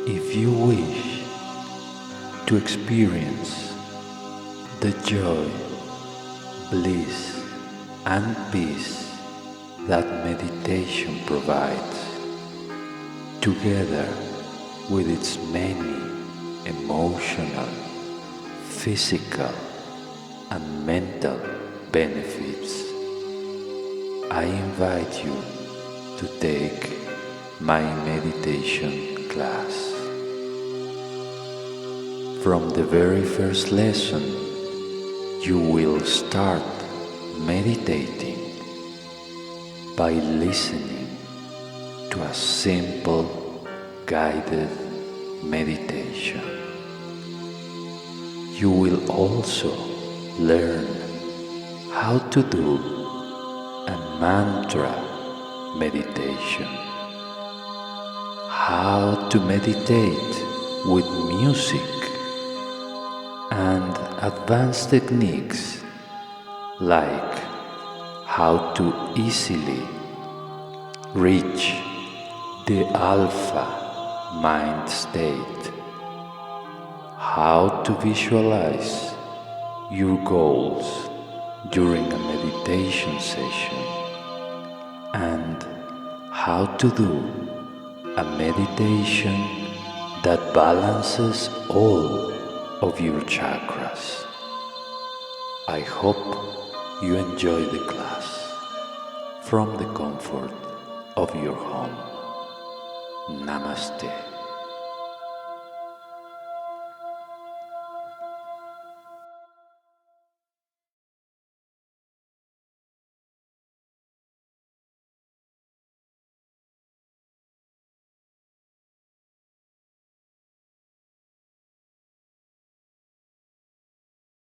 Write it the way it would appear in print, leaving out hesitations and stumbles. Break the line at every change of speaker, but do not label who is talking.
If you wish to experience the joy, bliss, and peace that meditation provides, together with its many emotional, physical, and mental benefits, I invite you to take my meditation class. From the very first lesson, you will start meditating by listening to a simple guided meditation. You will also learn how to do a mantra meditation, how to meditate with music, and advanced techniques like how to easily reach the alpha mind state, how to visualize your goals during a meditation session, and how to do a meditation that balances all of your chakras. I hope you enjoy the class from the comfort of your home. Namaste.